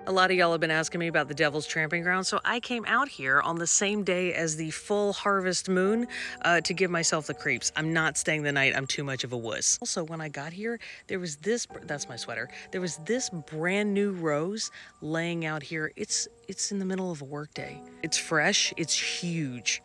A lot of y'all have been asking me about the Devil's Tramping Ground, so I came out here on the same day as the full harvest moon to give myself the creeps. I'm not staying the night, I'm too much of a wuss. Also, when I got here, there was this, that's my sweater, there was this brand new rose laying out here. It's in the middle of a workday. It's fresh, it's huge.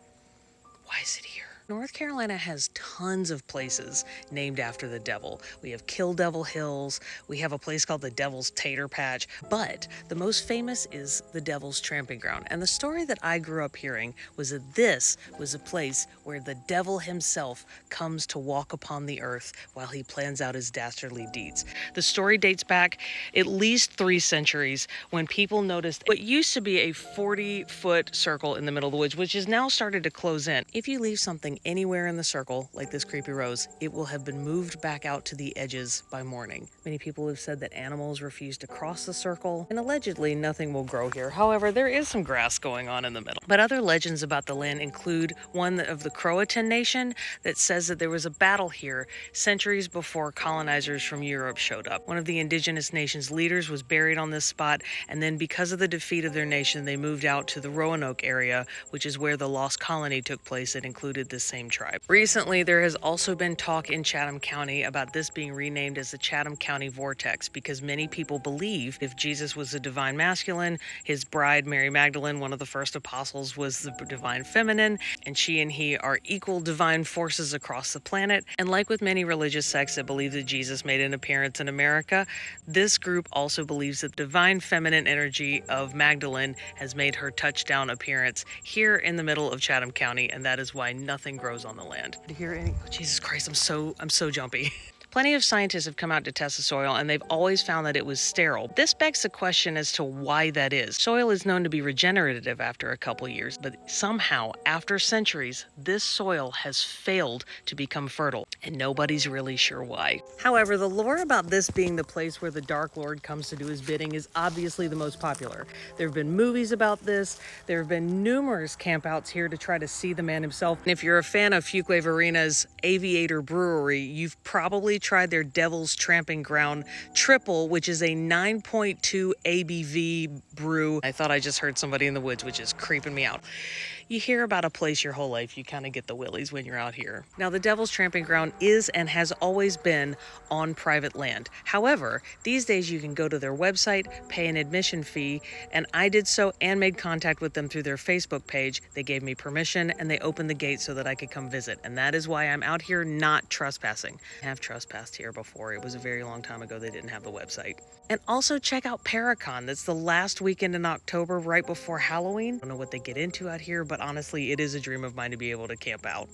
Why is it here? North Carolina has tons of places named after the devil. We have Kill Devil Hills, we have a place called the Devil's Tater Patch, but the most famous is the Devil's Tramping Ground. And the story that I grew up hearing was that this was a place where the devil himself comes to walk upon the earth while he plans out his dastardly deeds. The story dates back at least 3 centuries when people noticed what used to be a 40-foot circle in the middle of the woods, which has now started to close in. If you leave something anywhere in the circle, like this creepy rose, it will have been moved back out to the edges by morning. Many people have said that animals refuse to cross the circle, and allegedly nothing will grow here. However, there is some grass going on in the middle. But other legends about the land include one of the Croatan Nation that says that there was a battle here centuries before colonizers from Europe showed up. One of the indigenous nation's leaders was buried on this spot, and then because of the defeat of their nation, they moved out to the Roanoke area, which is where the Lost Colony took place that included this same tribe. Recently, there has also been talk in Chatham County about this being renamed as the Chatham County Vortex because many people believe if Jesus was a divine masculine, his bride, Mary Magdalene, one of the first apostles, was the divine feminine, and she and he are equal divine forces across the planet. And like with many religious sects that believe that Jesus made an appearance in America, this group also believes that the divine feminine energy of Magdalene has made her touchdown appearance here in the middle of Chatham County, and that is why nothing grows on the land. To hear any, oh, Jesus Christ, I'm so jumpy. Plenty of scientists have come out to test the soil, and they've always found that it was sterile. This begs the question as to why that is. Soil is known to be regenerative after a couple years, but somehow, after centuries, this soil has failed to become fertile, and nobody's really sure why. However, the lore about this being the place where the Dark Lord comes to do his bidding is obviously the most popular. There have been movies about this. There have been numerous campouts here to try to see the man himself. And if you're a fan of Fuquay Varina's Aviator Brewery, you've probably tried their Devil's Tramping Ground Triple, which is a 9.2 ABV brew. I thought I just heard somebody in the woods, which is creeping me out. You hear about a place your whole life, you kind of get the willies when you're out here. Now, the Devil's Tramping Ground is and has always been on private land. However, these days you can go to their website, pay an admission fee, and I did so and made contact with them through their Facebook page. They gave me permission and they opened the gate so that I could come visit. And that is why I'm out here not trespassing. I have trespassed here before. It was a very long time ago. They didn't have the website. And also check out Paracon. That's the last weekend in October, right before Halloween. I don't know what they get into out here, but honestly, it is a dream of mine to be able to camp out.